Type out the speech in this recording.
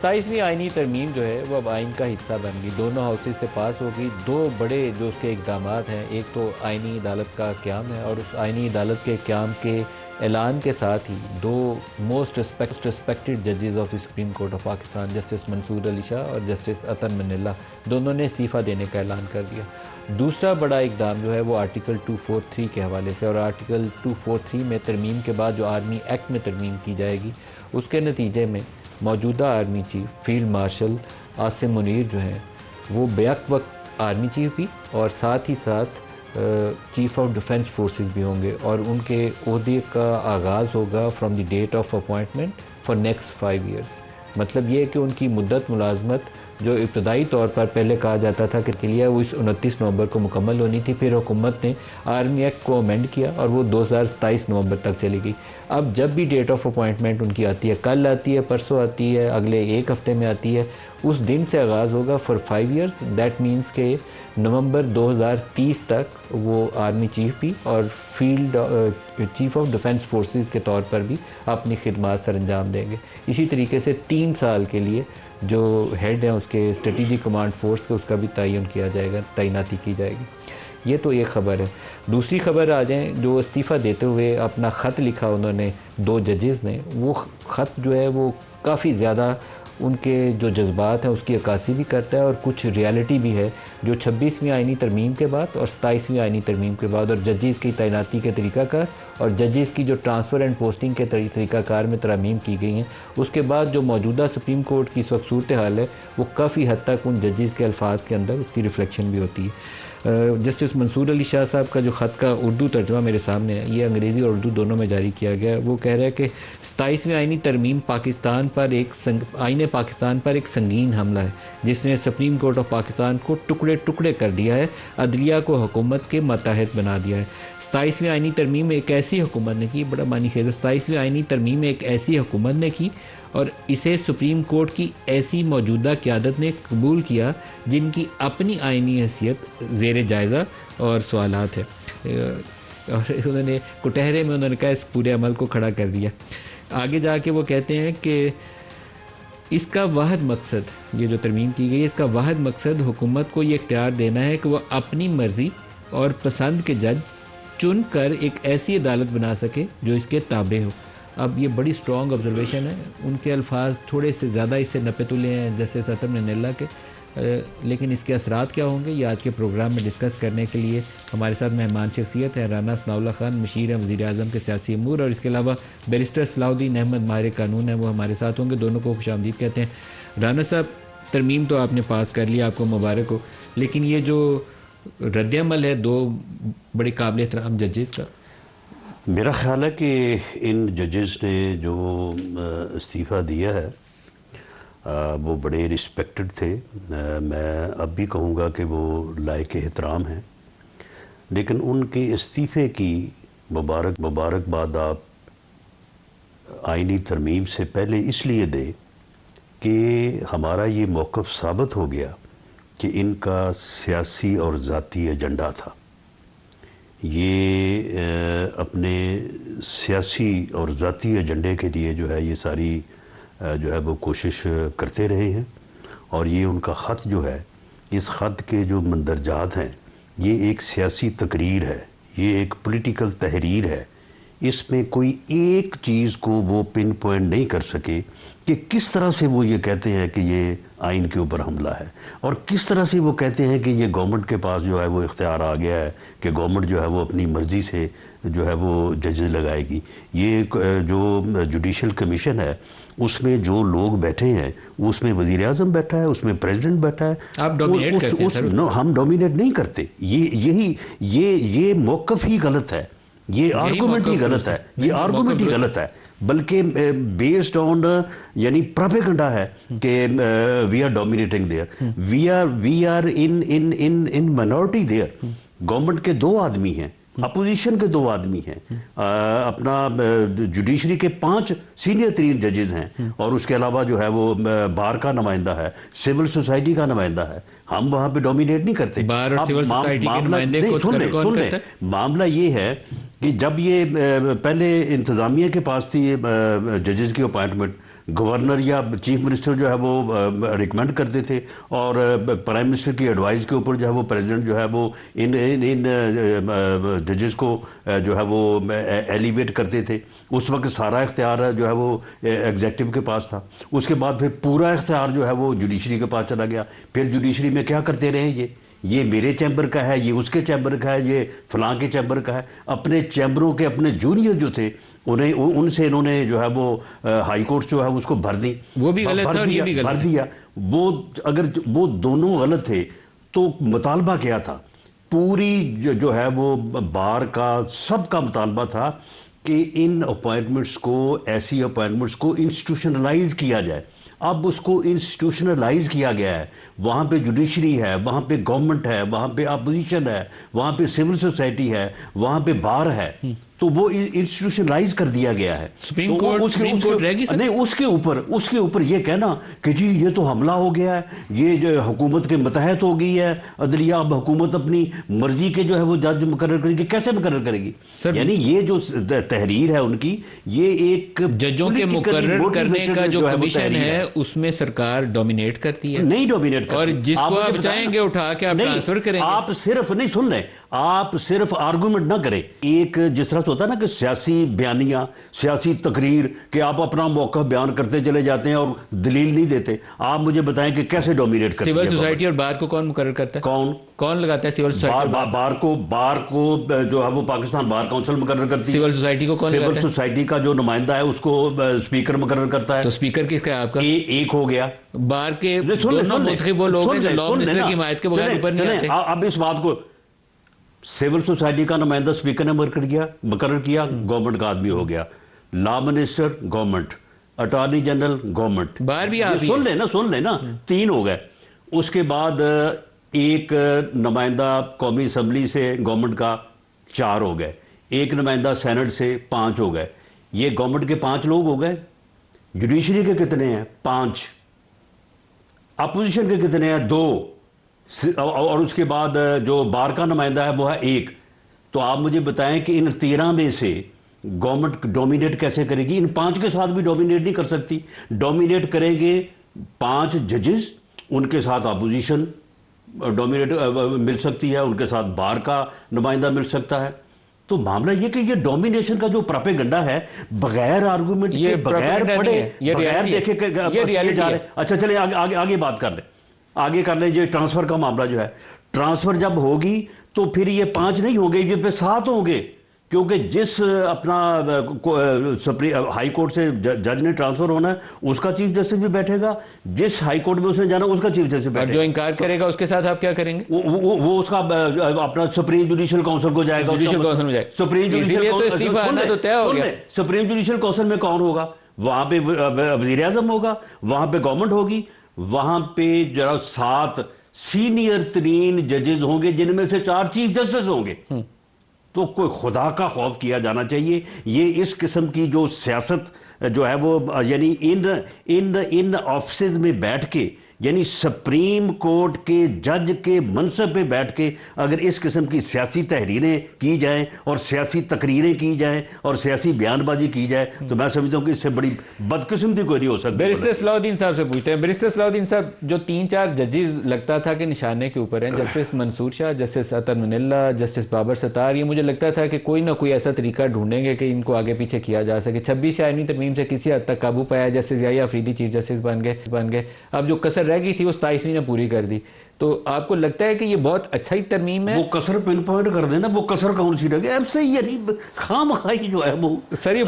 27ویں آئینی ترمیم جو ہے وہ اب آئین کا حصہ بن گئی، دونوں ہاؤسز سے پاس ہوگی۔ دو بڑے جو اس کے اقدامات ہیں، ایک تو آئینی عدالت کا قیام ہے، اور اس آئینی عدالت کے قیام کے اعلان کے ساتھ ہی دو موسٹ ریسپیکٹڈ ججز of the supreme court of Pakistan, justice Mansoor Ali Shah اور جسٹس عطن منلہ، دونوں نے استعفیٰ دینے کا اعلان کر دیا۔ دوسرا بڑا اقدام جو ہے وہ آرٹیکل 243 کے حوالے سے، اور آرٹیکل 243 میں ترمیم کے بعد جو آرمی ایکٹ میں ترمیم کی جائے گی، اس کے نتیجے میں موجودہ army chief field marshal Asim Munir جو ہیں وہ بیک وقت آرمی چیف بھی اور ساتھ ہی ساتھ چیف آف ڈیفنس فورسز بھی ہوں گے، اور ان کے عہدے کا آغاز ہوگا from the debt of appointment for next 5 years. مطلب یہ ہے کہ ان کی مدت ملازمت جو ابتدائی طور پر پہلے کہا جاتا تھا کہ وہ اس 29 نومبر کو مکمل ہونی تھی، پھر حکومت نے آرمی ایکٹ کو امینڈ کیا اور وہ 2027 نومبر تک چلی گئی۔ اب جب بھی ڈیٹ آف اپوائنٹمنٹ ان کی آتی ہے، کل آتی ہے، پرسوں آتی ہے، اگلے ایک ہفتے میں آتی ہے، اس دن سے آغاز ہوگا فار 5 ایئرس۔ دیٹ مینس کہ نومبر 2030 تک وہ آرمی چیف بھی اور field chief of defence forces کے طور پر بھی اپنی خدمات سر انجام دیں گے۔ اسی طریقے سے 3 سال کے لیے جو ہیڈ ہیں اس کے اسٹریٹجک کمانڈ فورس کے، اس کا بھی تعین کیا جائے گا، تعیناتی کی جائے گی۔ یہ تو ایک خبر ہے۔ دوسری خبر آ جائیں، جو استعفیٰ دیتے ہوئے اپنا خط لکھا انہوں نے 2 ججز نے، وہ خط جو ہے وہ کافی زیادہ ان کے جو جذبات ہیں اس کی عکاسی بھی کرتا ہے، اور کچھ ریالٹی بھی ہے جو 26ویں آئینی ترمیم کے بعد اور 27ویں آئینی ترمیم کے بعد، اور ججز کی تعیناتی کے طریقہ کار اور ججز کی جو ٹرانسفر اینڈ پوسٹنگ کے طریقہ کار میں ترامیم کی گئی ہیں، اس کے بعد جو موجودہ سپریم کورٹ کی اس وقت صورتحال ہے وہ کافی حد تک ان ججز کے الفاظ کے اندر اس کی ریفلیکشن بھی ہوتی ہے۔ جسٹس منصور علی شاہ صاحب کا جو خط کا اردو ترجمہ میرے سامنے ہے، یہ انگریزی اور اردو دونوں میں جاری کیا گیا ہے۔ وہ کہہ رہا ہے کہ 27ویں آئینی ترمیم آئین پاکستان پر ایک سنگین حملہ ہے، جس نے سپریم کورٹ آف پاکستان کو ٹکڑے ٹکڑے کر دیا ہے، عدلیہ کو حکومت کے ماتحت بنا دیا ہے۔ 27ویں آئینی ترمیم میں ایک ایسی حکومت نے کی، بڑا معنی خیز ہے، 27ویں آئینی ترمیم میں ایک ایسی حکومت نے کی اور اسے سپریم کورٹ کی ایسی موجودہ قیادت نے قبول کیا جن کی اپنی آئینی حیثیت زیر جائزہ اور سوالات ہے۔ اور انہوں نے کٹہرے میں انہوں نے کہا اس پورے عمل کو کھڑا کر دیا۔ آگے جا کے وہ کہتے ہیں کہ اس کا واحد مقصد، یہ جو ترمیم کی گئی ہے، اس کا واحد مقصد حکومت کو یہ اختیار دینا ہے کہ وہ اپنی مرضی اور پسند کے جج چن کر ایک ایسی عدالت بنا سکے جو اس کے تابع ہو۔ اب یہ بڑی سٹرونگ آبزرویشن ہے، ان کے الفاظ تھوڑے سے زیادہ اس سے نپے تلے ہیں جیسے عطن منلہ کے، لیکن اس کے اثرات کیا ہوں گے یہ آج کے پروگرام میں ڈسکس کرنے کے لیے ہمارے ساتھ مہمان شخصیت ہے رانا ثناء اللہ خان، مشیر ہیں وزیر اعظم کے سیاسی امور، اور اس کے علاوہ بیرسٹر صلاح الدین احمد ماہر قانون ہیں، وہ ہمارے ساتھ ہوں گے۔ دونوں کو خوش آمدید کہتے ہیں۔ رانا صاحب، ترمیم تو آپ نے پاس کر لیا، آپ کو مبارک ہو، لیکن یہ جو رد عمل ہے 2 بڑے قابل احترام ججز کا، میرا خیال ہے کہ ان ججز نے جو استعفیٰ دیا ہے وہ بڑے رسپیکٹڈ تھے، میں اب بھی کہوں گا کہ وہ لائق احترام ہیں، لیکن ان کے استعفے کی مبارکباد آپ آئینی ترمیم سے پہلے اس لیے دیں کہ ہمارا یہ موقف ثابت ہو گیا کہ ان کا سیاسی اور ذاتی ایجنڈا تھا۔ یہ اپنے سیاسی اور ذاتی ایجنڈے کے لیے جو ہے یہ ساری جو ہے وہ کوشش کرتے رہے ہیں، اور یہ ان کا خط جو ہے، اس خط کے جو مندرجات ہیں، یہ ایک سیاسی تقریر ہے، یہ ایک پولیٹیکل تحریر ہے۔ اس میں کوئی ایک چیز کو وہ پن پوائنٹ نہیں کر سکے کہ کس طرح سے وہ یہ کہتے ہیں کہ یہ آئین کے اوپر حملہ ہے، اور کس طرح سے وہ کہتے ہیں کہ یہ گورنمنٹ کے پاس جو ہے وہ اختیار آ گیا ہے کہ گورنمنٹ جو ہے وہ اپنی مرضی سے جو ہے وہ ججز لگائے گی۔ یہ جو جوڈیشل کمیشن ہے اس میں جو لوگ بیٹھے ہیں، اس میں وزیر اعظم بیٹھا ہے، اس میں پریزیڈنٹ بیٹھا ہے، آپ ڈومینیٹ کرتے ہیں سر؟ ہم ڈومینیٹ نہیں کرتے، یہ موقف ہی غلط ہے، یہ آرگومنٹ ہی غلط ہے، یہ آرگومنٹ ہی غلط ہے، بلکہ بیسڈ آن یعنی پروپیگنڈا ہے کہ we are dominating there, we are in minority there. Government کے 2 آدمی ہیں، اپوزیشن کے 2 آدمی ہیں، اپنا جوڈیشری کے 5 سینئر ترین ججز ہیں، اور اس کے علاوہ جو ہے وہ بار کا نمائندہ ہے، سول سوسائٹی کا نمائندہ ہے۔ ہم وہاں پہ ڈومینیٹ نہیں کرتے۔ بار اور سول سوسائٹی کے نمائندے کون کرتا ہے؟ معاملہ یہ ہے کہ جب یہ پہلے انتظامیہ کے پاس تھی ججز کی اپوائنٹمنٹ، گورنر یا چیف منسٹر جو ہے وہ ریکمینڈ کرتے تھے، اور پرائم منسٹر کی ایڈوائز کے اوپر جو ہے وہ پریزیڈنٹ جو ہے وہ ان ججز کو جو ہے وہ ایلیویٹ کرتے تھے۔ اس وقت سارا اختیار جو ہے وہ ایگزیکٹو کے پاس تھا۔ اس کے بعد پھر پورا اختیار جو ہے وہ جوڈیشری کے پاس چلا گیا۔ پھر جوڈیشری میں کیا کرتے رہے، یہ میرے چیمبر کا ہے، یہ اس کے چیمبر کا ہے، یہ فلاں کے چیمبر کا ہے۔ اپنے چیمبروں کے اپنے جونیئر جو تھے ان سے انہوں نے جو ہے وہ ہائی کورٹ جو ہے اس کو بھر دی، وہ بھی غلط تھا اور یہ بھی غلط بھر دیا۔ وہ اگر وہ دونوں غلط تھے تو مطالبہ کیا تھا؟ پوری جو ہے وہ بار کا سب کا مطالبہ تھا کہ ان اپوائنٹمنٹس کو، ایسی اپوائنٹمنٹس کو انسٹیٹیوشنلائز کیا جائے۔ اب اس کو انسٹیٹیوشنلائز کیا گیا ہے، وہاں پہ جوڈیشری ہے، وہاں پہ گورنمنٹ ہے، وہاں پہ اپوزیشن ہے، وہاں پہ سول سوسائٹی ہے، وہاں پہ بار ہے، تو وہ انسٹیٹیوشنلائز کر دیا گیا ہے۔ سپریم کورٹ رہ گی سر؟ نہیں، اس کے اوپر یہ کہنا کہ جی یہ تو حملہ ہو گیا ہے، یہ جو حکومت کے متحد ہو گئی ہے عدلیہ، اب حکومت اپنی مرضی کے جو ہے وہ جج مقرر کرے گی۔ کیسے مقرر کرے گی؟ یعنی یہ جو تحریر ہے ان کی، یہ ایک ججوں کے مقرر کرنے کا جو کمیشن ہے اس میں سرکار ڈومینیٹ کرتی ہے؟ نہیں ڈومینیٹ کرتی، اور جس کو آپ چاہیں گے اٹھا کے آپ ٹرانسفر کریں گے۔ آپ صرف نہیں، سن لیں، آپ صرف آرگومنٹ نہ کریں۔ ایک جس طرح سے ہوتا ہے نا کہ سیاسی بیانیہ، سیاسی تقریر، کہ آپ اپنا موقع بیان کرتے چلے جاتے ہیں اور دلیل نہیں دیتے۔ آپ مجھے بتائیں کہ کیسے ڈومینیٹ کرتی ہے سول سوسائٹی اور بار کو کون مقرر کرتا ہے؟ کون لگاتا ہے سول سوسائٹی؟ بار کو جو ہے وہ پاکستان بار کونسل مقرر کرتی ہے۔ سول سوسائٹی کو کون لگاتا ہے؟ سول سوسائٹی کا جو نمائندہ ہے اس کو اسپیکر مقرر کرتا ہے۔ تو اسپیکر کس کا ہے آپ کا؟ ایک ہو گیا۔ بار کے دونوں منتخب وہ لوگ ہیں جو لاء منسٹر کی حمایت کے بغیر اوپر نہیں آتے۔ اب اس بات کو سول سوسائٹی کا نمائندہ اسپیکر نے مقرر کیا، گورنمنٹ کا آدمی ہو گیا، law minister government, attorney general government, bar بھی آپ ہی سن لیں نا، 3 ہو گئے۔ اس کے بعد ایک نمائندہ قومی اسمبلی سے گورنمنٹ کا 4 ہو گئے، ایک نمائندہ سینٹ سے 5 ہو گئے۔ یہ گورنمنٹ کے 5 لوگ ہو گئے۔ جوڈیشری کے کتنے ہیں؟ 5۔ اپوزیشن کے کتنے ہیں؟ 2۔ اور اس کے بعد جو بار کا نمائندہ ہے وہ ہے 1۔ تو آپ مجھے بتائیں کہ ان 13 میں سے گورنمنٹ ڈومینیٹ کیسے کرے گی؟ ان 5 کے ساتھ بھی ڈومینیٹ نہیں کر سکتی۔ ڈومینیٹ کریں گے 5 ججز، ان کے ساتھ اپوزیشن ڈومینیٹ مل سکتی ہے، ان کے ساتھ بار کا نمائندہ مل سکتا ہے۔ تو معاملہ یہ کہ یہ ڈومینیشن کا جو پراپیگنڈا ہے، بغیر آرگومنٹ کے، بغیر پڑھے، بغیر دیکھے کیے جا رہے۔ اچھا چلیں آگے بات کر لیں، یہ ٹرانسفر کا معاملہ جو ہے، ٹرانسفر جب ہوگی تو پھر یہ 5 نہیں ہوں گے، یہ پہ 7 ہوں گے، کیونکہ جس اپنا ہائی کورٹ سے جج نے ٹرانسفر ہونا ہے اس کا چیف جسٹس بھی بیٹھے گا، جس ہائی کورٹ میں اس نے جانا اس کا چیف جسٹس بیٹھے گا۔ جو انکار کرے گا اس کے ساتھ آپ کیا کریں گے؟ وہ اس کا اپنا سپریم جوڈیشل کونسل کو جائے گا، جوڈیشل کونسل میں جائے گا۔ سپریم جوڈیشل کونسل میں کون ہوگا؟ وہاں پہ وزیر اعظم ہوگا، وہاں پہ گورنمنٹ ہوگی، وہاں پہ 7 سینئر ترین ججز ہوں گے، جن میں سے 4 چیف جسٹس ہوں گے۔ تو کوئی خدا کا خوف کیا جانا چاہیے۔ یہ اس قسم کی جو سیاست جو ہے وہ، یعنی ان آفسز میں بیٹھ کے، یعنی سپریم کورٹ کے جج کے منصب پہ بیٹھ کے اگر اس قسم کی سیاسی تحریریں کی جائیں اور سیاسی تقریریں کی جائیں اور سیاسی بیان بازی کی جائے تو میں سمجھتا ہوں کہ اس سے بڑی بدقسمتی کوئی نہیں ہو سکتی۔ بیرسٹر صلاح الدین صاحب سے پوچھتے ہیں۔ بیرسٹر صلاح الدین صاحب، جو 3-4 ججز لگتا تھا کہ نشانے کے اوپر ہیں، جسٹس منصور شاہ، جسٹس عطر منلہ، جسٹس بابر ستار، یہ مجھے لگتا تھا کہ کوئی نہ کوئی ایسا طریقہ ڈھونڈیں گے کہ ان کو آگے پیچھے کیا جا سکے۔ 26 آئینی ترمیم سے کسی حد تک قابو پایا، جسٹس یحییٰ آفریدی چیف جسٹس بن گئے۔ اب جو کسر رہ گئی تھی وہ 27ویں نے پوری کر دی۔ تو آپ کو لگتا ہے کہ یہ بہت اچھا ہی ترمیم ہے؟ وہ کسر پن پوائنٹ کر دینا، وہ کسر کون سی رہ گئی؟ اب سے یہ خام خائی جو ہے وہ سر